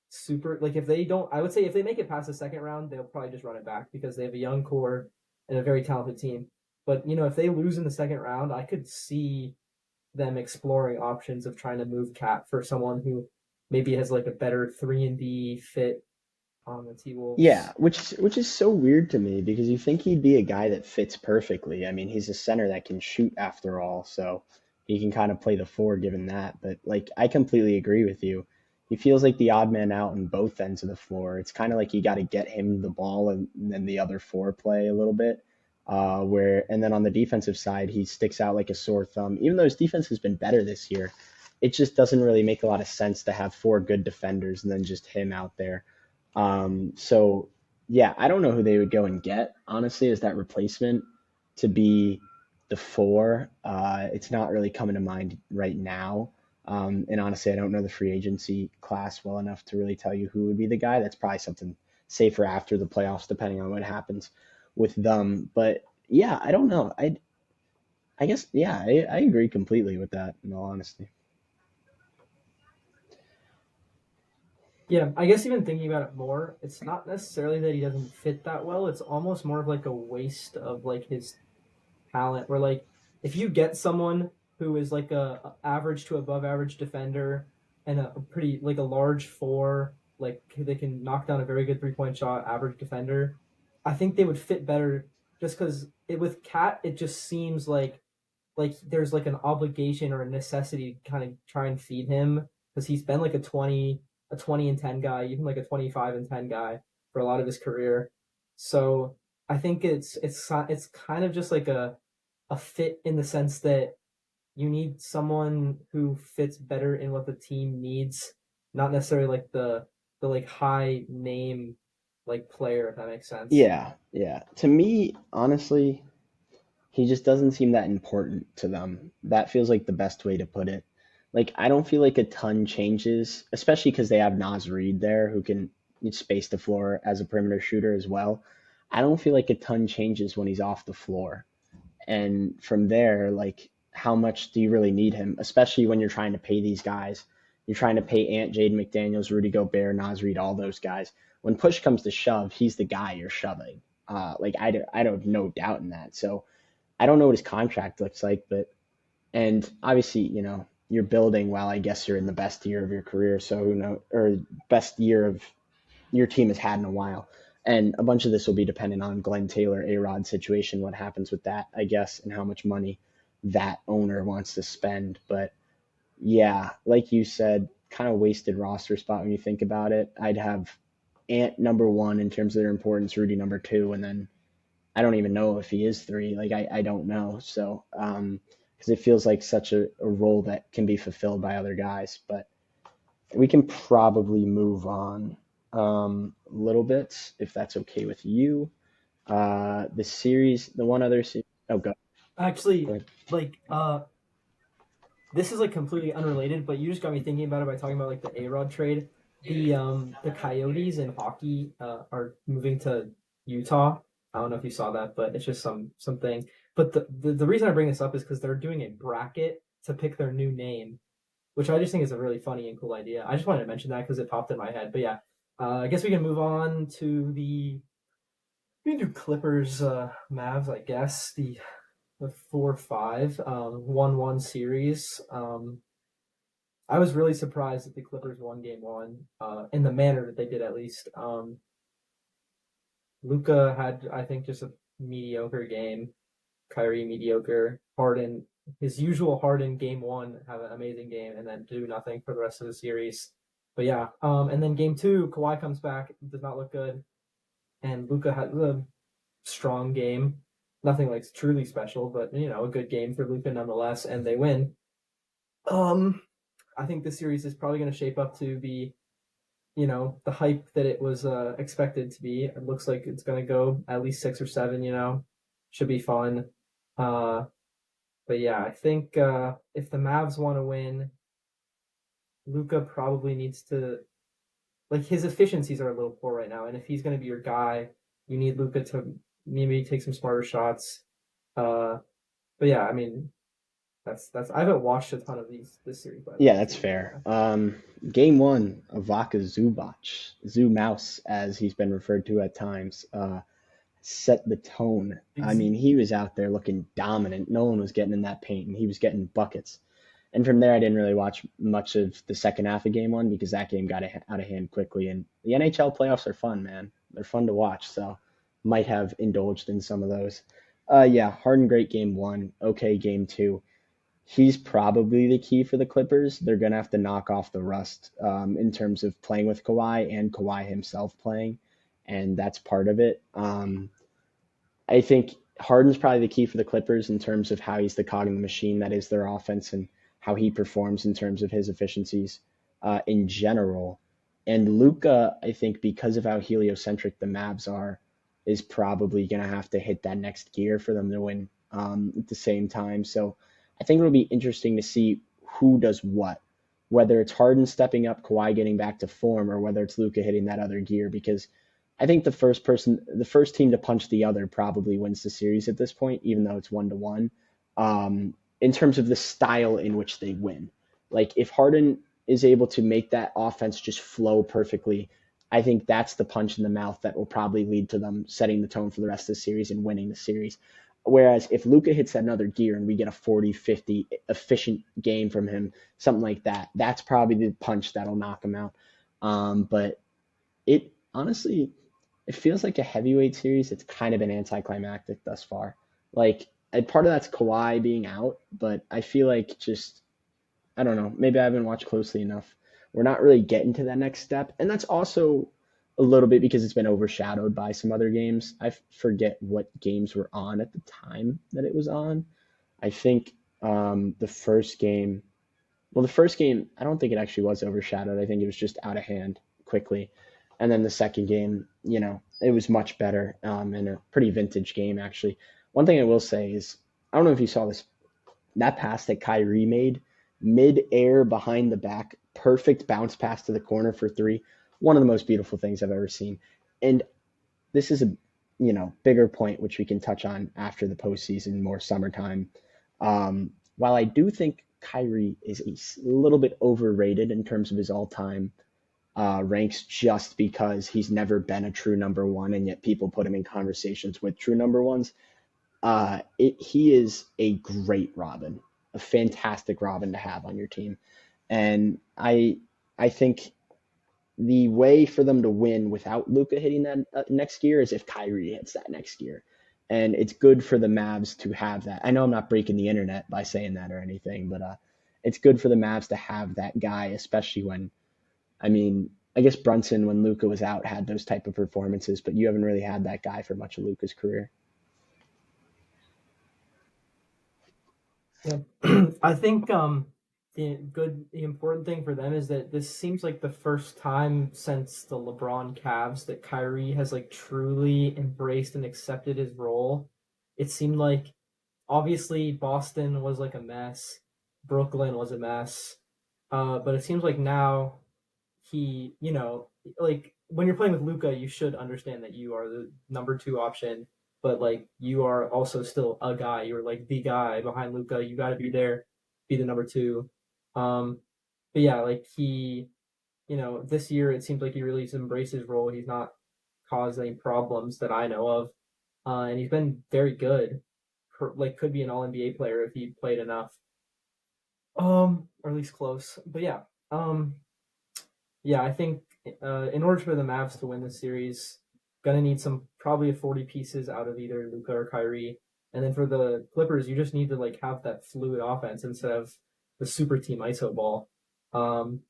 super like if they don't I would say if they make it past the second round, they'll probably just run it back because they have a young core and a very talented team. But if they lose in the second round, I could see them exploring options of trying to move Cat for someone who maybe has like a better 3 and D fit on the T Yeah, Wolves. which is so weird to me because you think he'd be a guy that fits perfectly. I mean, he's a center that can shoot after all, so he can kind of play the four given that. But like, I completely agree with you. He feels like the odd man out on both ends of the floor. It's kind of like you got to get him the ball and then the other four play a little bit. Where and then on the defensive side, he sticks out like a sore thumb. Even though his defense has been better this year, it just doesn't really make a lot of sense to have four good defenders and then just him out there. So yeah, I don't know who they would go and get, honestly, as that replacement to be the four. It's not really coming to mind right now. And honestly, I don't know the free agency class well enough to really tell you who would be the guy. That's probably something safer after the playoffs, depending on what happens with them. But yeah, I don't know. I guess yeah, I agree completely with that. In all honesty, Yeah, I guess even thinking about it more, it's not necessarily that he doesn't fit that well. It's almost more of like a waste of like his talent. Where like if you get someone who is like a average to above average defender and a pretty like a large four, like they can knock down a very good 3 point shot, average defender, I think they would fit better. Just because it with Cat, it just seems like there's like an obligation or a necessity to kind of try and feed him because he's been like a 20 and 10 guy, even like a 25 and 10 guy for a lot of his career. So I think it's kind of just like a fit in the sense that you need someone who fits better in what the team needs, not necessarily like the like high name like player, if that makes sense. yeah, yeah. To me, honestly, he just doesn't seem that important to them. That feels like the best way to put it. Like I don't feel like a ton changes, especially because they have Nas Reed there who can space the floor as a perimeter shooter as well. I don't feel like a ton changes when he's off the floor. And from there, like how much do you really need him? Especially when you're trying to pay these guys. You're trying to pay Ant, Jaden McDaniels, Rudy Gobert, Nas Reed, all those guys. When push comes to shove, he's the guy you're shoving. I don't have no doubt in that. So I don't know what his contract looks like, but and obviously, you're building while I guess you're in the best year of your career, so who know or best year of your team has had in a while. And a bunch of this will be dependent on Glenn Taylor, A Rod situation, what happens with that, I guess, and how much money that owner wants to spend. But yeah, like you said, kind of wasted roster spot when you think about it. I'd have Ant number one in terms of their importance, Rudy number two, and then I don't even know if he is three. Like I don't know. So because it feels like such a role that can be fulfilled by other guys. But we can probably move on a little bit if that's okay with you. The series, the one other series. Oh, go Actually, ahead. like this is like completely unrelated, but you just got me thinking about it by talking about like the A Rod trade. The Coyotes in hockey are moving to Utah. I don't know if you saw that, but it's just something. But the reason I bring this up is because they're doing a bracket to pick their new name, which I just think is a really funny and cool idea. I just wanted to mention that because it popped in my head. But yeah, I guess we can move on to the we can do Clippers Mavs. I guess the 4-5 1-1 series. I was really surprised that the Clippers won Game One in the manner that they did, at least. Luca had, I think, just a mediocre game. Kyrie mediocre. Harden, his usual Harden Game One, have an amazing game, and then do nothing for the rest of the series. But yeah, and then Game Two, Kawhi comes back, does not look good, and Luca had a strong game. Nothing like truly special, but a good game for Luca nonetheless, and they win. Um, I think this series is probably going to shape up to be, the hype that it was expected to be. It looks like it's going to go at least 6 or 7. Should be fun. Uh, but yeah, I think if the Mavs want to win, Luca probably needs to like his efficiencies are a little poor right now, and if he's going to be your guy, you need Luca to maybe take some smarter shots. Uh, but yeah, I mean that's I haven't watched a ton of this series by the Yeah, way that's too. But fair. yeah. Game one, Avaka Zubac, Zoo Mouse, as he's been referred to at times, set the tone. Big I mean, Z. he was out there looking dominant. No one was getting in that paint, and he was getting buckets. And from there, I didn't really watch much of the second half of game one because that game got out of hand quickly. And the NHL playoffs are fun, man. They're fun to watch. So might have indulged in some of those. Yeah, Harden great game one. Okay, game two. He's probably the key for the Clippers. They're gonna have to knock off the rust in terms of playing with Kawhi and Kawhi himself playing, and that's part of it. I think Harden's probably the key for the Clippers in terms of how he's the cog in the machine that is their offense and how he performs in terms of his efficiencies in general. And Luca, I think because of how heliocentric the Mavs are, is probably going to have to hit that next gear for them to win at the same time. So I think it'll be interesting to see who does what, whether it's Harden stepping up, Kawhi getting back to form, or whether it's Luca hitting that other gear because I think the first team to punch the other probably wins the series at this point, even though it's 1-1. In terms of the style in which they win, like if Harden is able to make that offense just flow perfectly, I think that's the punch in the mouth that will probably lead to them setting the tone for the rest of the series and winning the series. Whereas if Luca hits that another gear and we get a 40-50 efficient game from him, something like that, that's probably the punch that'll knock him out. But it honestly, it feels like a heavyweight series. It's kind of been anticlimactic thus far. Like, part of that's Kawhi being out, but I feel like just I don't know. Maybe I haven't watched closely enough. We're not really getting to that next step, and that's also a little bit because it's been overshadowed by some other games. I forget what games were on at the time that it was on. I think the first game. Well, the first game, I don't think it actually was overshadowed. I think it was just out of hand quickly. And then the second game, it was much better and a pretty vintage game, actually. One thing I will say is, I don't know if you saw this, that pass that Kyrie made mid-air behind the back, perfect bounce pass to the corner for three. One of the most beautiful things I've ever seen. And this is a bigger point which we can touch on after the postseason, more summertime. While I do think Kyrie is a little bit overrated in terms of his all-time ranks, just because he's never been a true number one, and yet people put him in conversations with true number ones. He is a great Robin, a fantastic Robin to have on your team, and I think the way for them to win without Luca hitting that next gear is if Kyrie hits that next gear. And it's good for the Mavs to have that. I know I'm not breaking the internet by saying that or anything, but it's good for the Mavs to have that guy, especially when, I mean, I guess Brunson, when Luca was out, had those type of performances, but you haven't really had that guy for much of Luca's career. Yeah. I think the important thing for them is that this seems like the first time since the LeBron Cavs that Kyrie has like truly embraced and accepted his role. It seemed like obviously Boston was like a mess, Brooklyn was a mess, but it seems like now he, like when you're playing with Luca, you should understand that you are the number two option, but like you are also still a guy. You're like the guy behind Luca. You got to be there, be the number two. Um, but yeah, like this year it seems like he really embraced his role. He's not caused any problems that I know of, and he's been very good. Like could be an All NBA player if he played enough, or at least close. But yeah, I think in order for the Mavs to win the series, gonna need some probably 40 pieces out of either Luca or Kyrie. And then for the Clippers, you just need to like have that fluid offense instead of the super team ISO ball. Um,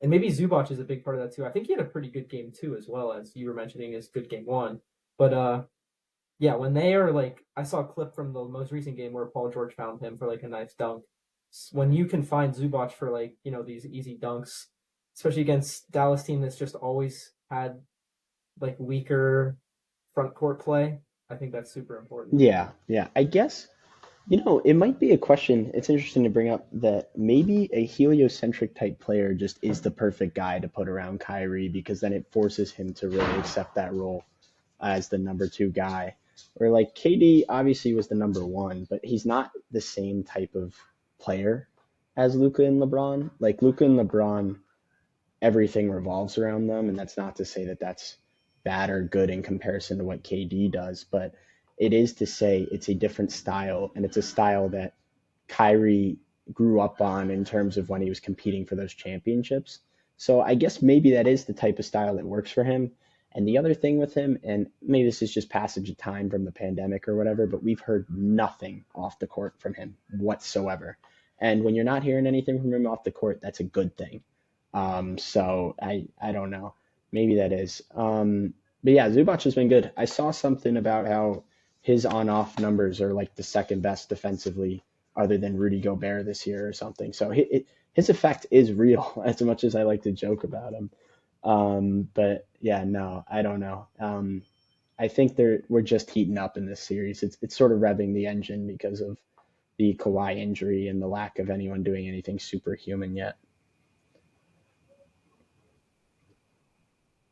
and maybe Zubac is a big part of that too. I think he had a pretty good game too, as well as you were mentioning his good game one. But yeah, when they are like, I saw a clip from the most recent game where Paul George found him for like a nice dunk. When you can find Zubac for like these easy dunks, especially against Dallas team that's just always had like weaker front court play, I think that's super important. Yeah, yeah. I guess, it might be a question. It's interesting to bring up that maybe a heliocentric type player just is the perfect guy to put around Kyrie because then it forces him to really accept that role as the number two guy. Or like KD obviously was the number one, but he's not the same type of player as Luca and LeBron. Like Luca and LeBron, everything revolves around them, and that's not to say that that's bad or good in comparison to what KD does, but it is to say it's a different style, and it's a style that Kyrie grew up on in terms of when he was competing for those championships. So I guess maybe that is the type of style that works for him. And the other thing with him, and maybe this is just passage of time from the pandemic or whatever, but we've heard nothing off the court from him whatsoever. And when you're not hearing anything from him off the court, that's a good thing. So I don't know. Maybe that is. But yeah, Zubac has been good. I saw something about how his on-off numbers are like the second best defensively, other than Rudy Gobert this year or something. So his effect is real, as much as I like to joke about him. But yeah, no, I don't know. I think we're just heating up in this series. It's sort of revving the engine because of the Kawhi injury and the lack of anyone doing anything superhuman yet.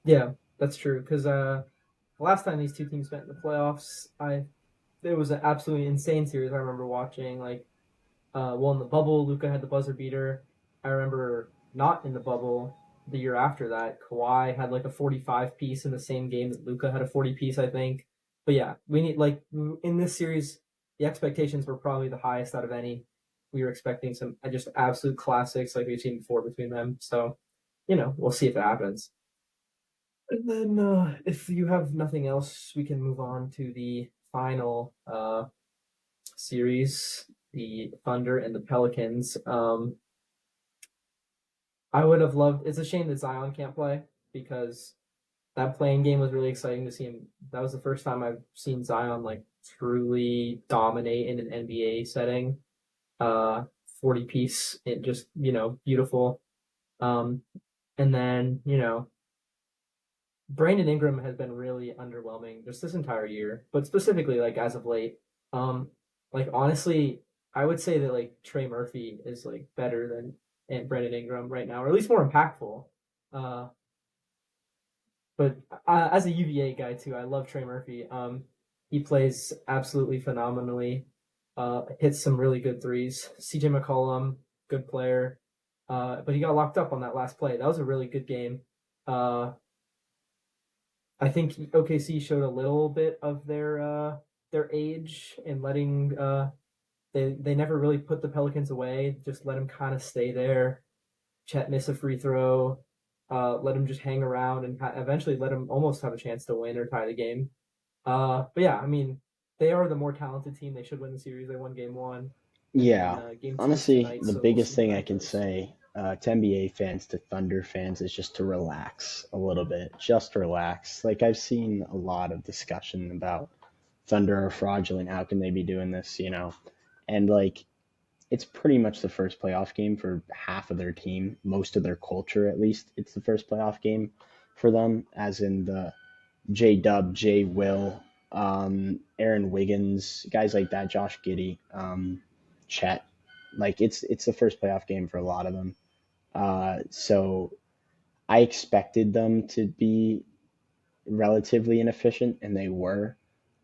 Yeah, that's true. Because the last time these two teams met in the playoffs, I it was an absolutely insane series. I remember watching well, in the bubble, Luca had the buzzer beater. I remember not in the bubble the year after that. Kawhi had like a 45 piece in the same game that Luca had a 40 piece, I think. But yeah, we need like in this series, the expectations were probably the highest out of any. We were expecting some just absolute classics like we've seen before between them. So, we'll see if it happens. And then, if you have nothing else, we can move on to the final series, the Thunder and the Pelicans. I would have loved. It's a shame that Zion can't play because that playing game was really exciting to see him. That was the first time I've seen Zion like truly dominate in an NBA setting. 40 piece, it just beautiful. Um, and then Brandon Ingram has been really underwhelming just this entire year, but specifically like as of late. Um, like honestly, I would say that like Trey Murphy is like better than Brandon Ingram right now, or at least more impactful. Uh, but as a UVA guy too, I love Trey Murphy. He plays absolutely phenomenally. Hits some really good threes. CJ McCollum, good player. But he got locked up on that last play. That was a really good game. Uh, I think OKC showed a little bit of their age in letting they never really put the Pelicans away. Just let them kind of stay there. Chet miss a free throw. Let him just hang around and eventually let him almost have a chance to win or tie the game. But yeah, I mean, they are the more talented team. They should win the series. They won game one, and then Yeah, game two is honestly, tonight. the So we'll biggest see how thing I that can goes. say to NBA fans, to Thunder fans, is just to relax a little bit. Just relax. Like, I've seen a lot of discussion about Thunder are fraudulent. How can they be doing this? And like, it's pretty much the first playoff game for half of their team, most of their culture at least. It's the first playoff game for them, as in the J Dub, J Will, Aaron Wiggins, guys like that, Josh Giddey, Chet. Like it's the first playoff game for a lot of them. So I expected them to be relatively inefficient, and they were.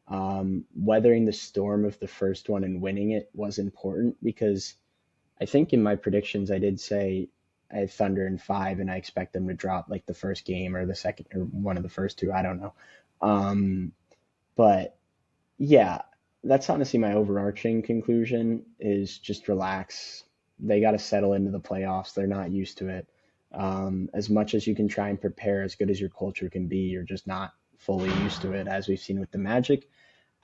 Weathering the storm of the first one and winning it was important because I think in my predictions I did say I had Thunder in five, and I expect them to drop like the first game or the second or one of the first two. I don't know. Um, but yeah, that's honestly my overarching conclusion is just relax. They got to settle into the playoffs. They're not used to it. As much as you can try and prepare as good as your culture can be, you're just not fully used to it, as we've seen with the Magic,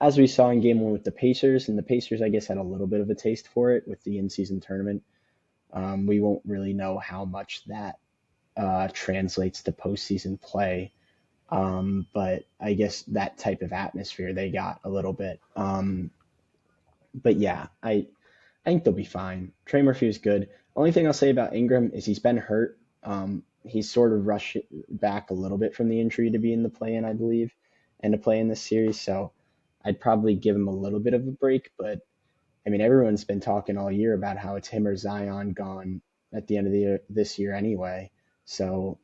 as we saw in game one with the Pacers. And the Pacers, I guess, had a little bit of a taste for it with the in season tournament. We won't really know how much that translates to postseason play. But I guess that type of atmosphere they got a little bit. But yeah, I think they'll be fine. Trey Murphy is good. Only thing I'll say about Ingram is he's been hurt. He's sort of rushed back a little bit from the injury to be in the play-in, I believe, and to play in this series. So I'd probably give him a little bit of a break. But I mean, everyone's been talking all year about how it's him or Zion gone at the end of the year, this year anyway. So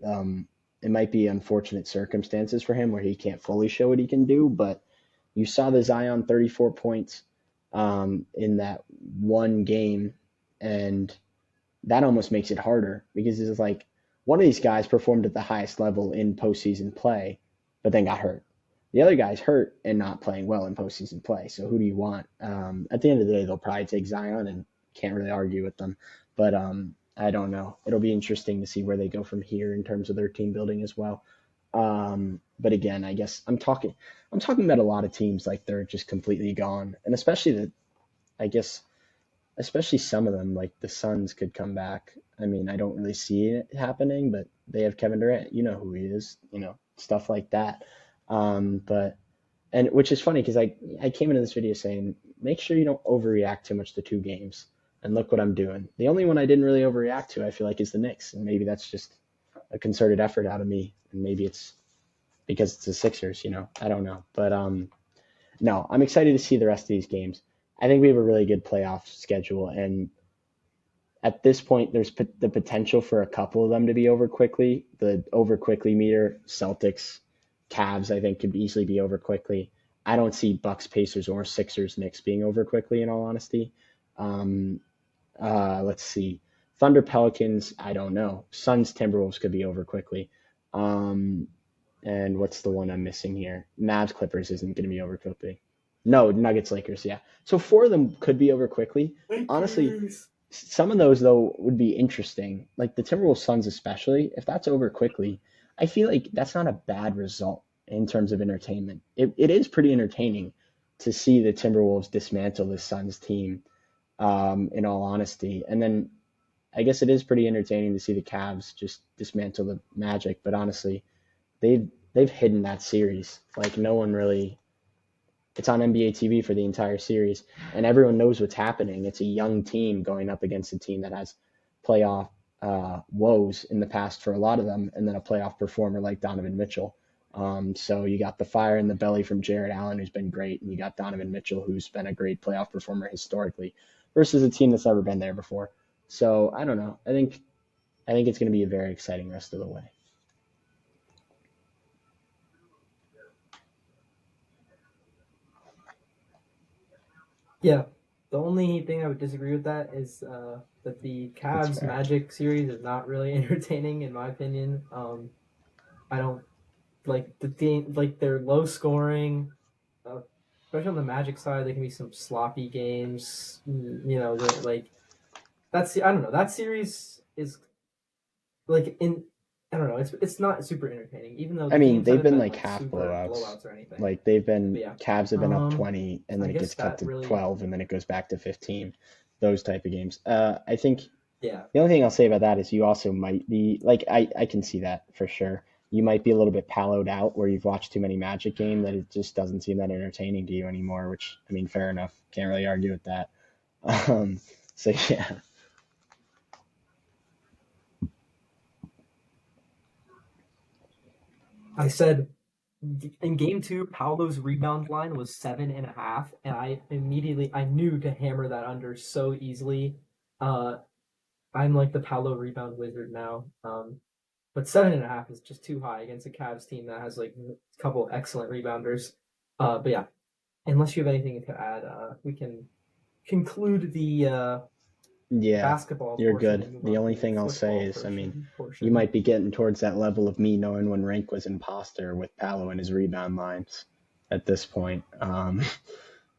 um, it might be unfortunate circumstances for him where he can't fully show what he can do. But you saw the Zion 34 points in that one game, and that almost makes it harder because it's like one of these guys performed at the highest level in postseason play, but then got hurt. The other guy's hurt and not playing well in postseason play. So who do you want? At the end of the day, they'll probably take Zion and can't really argue with them. But I don't know. It'll be interesting to see where they go from here in terms of their team building as well. But again, I guess I'm talking about a lot of teams like they're just completely gone, and especially I guess especially some of them like the Suns could come back. I mean, I don't really see it happening, but they have Kevin Durant. You know who he is. You know stuff like that. But and which is funny because I came into this video saying make sure you don't overreact too much to 2 games. And look what I'm doing. The only one I didn't really overreact to, I feel like, is the Knicks, and maybe that's just a concerted effort out of me, and maybe it's because it's the Sixers. I don't know, but no, I'm excited to see the rest of these games. I think we have a really good playoff schedule, and at this point, there's the potential for a couple of them to be over quickly. The over quickly meter, Celtics, Cavs, I think could easily be over quickly. I don't see Bucks, Pacers, or Sixers, Knicks being over quickly. In all honesty, um, let's see, Thunder, Pelicans. I don't know. Suns, Timberwolves could be over quickly. Um, and what's the one I'm missing here? Mavs, Clippers isn't going to be over quickly. No, Nuggets, Lakers. Yeah, so 4 of them could be over quickly. Honestly, Lakers. some of those though would be interesting, like the Timberwolves Suns especially. If that's over quickly, I feel like that's not a bad result in terms of entertainment. It is pretty entertaining to see the Timberwolves dismantle the Suns team. In all honesty, and then I guess it is pretty entertaining to see the Cavs just dismantle the Magic. But honestly, they've hidden that series. Like no one really. It's on NBA TV for the entire series, and everyone knows what's happening. It's a young team going up against a team that has playoff woes in the past for a lot of them, and then a playoff performer like Donovan Mitchell. So you got the fire in the belly from Jared Allen, who's been great, and you got Donovan Mitchell, who's been a great playoff performer historically, versus a team that's never been there before. So I don't know. I think it's going to be a very exciting rest of the way. Yeah. The only thing I would disagree with that is that the That's Cavs fair. Magic series is not really entertaining in my opinion. I don't like the team like they're low scoring, uh, especially on the Magic side. There can be some sloppy games. Like that's I don't know. That series is like in I don't know. It's not super entertaining, even though I the mean, games they've haven't been been like like half super blowouts. blowouts or anything. Like they've But been yeah, Cavs have been up 20 and I then it guess gets cut that to really 12 and then it goes back to 15. Those type of games. I think yeah. the only thing I'll say about that is you also might be like I can see that for sure. You might be a little bit pallowed out where you've watched too many Magic game that it just doesn't seem that entertaining to you anymore, which I mean, fair enough. Can't really argue with that. Um, so yeah. I said in game two, Paolo's rebound line was 7.5, and I knew to hammer that under so easily. Uh, I'm like the Paolo rebound wizard now. But 7.5 is just too high against a Cavs team that has like a couple of excellent rebounders. But yeah, unless you have anything to add, we can conclude the Yeah, basketball you're portion good. and move The on to only the thing I'll say football is, I mean, you portion. might be getting towards that level of me knowing when Rank was imposter with Palo and his rebound lines at this point.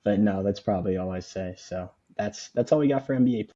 But no, that's probably all I say. So that's all we got for NBA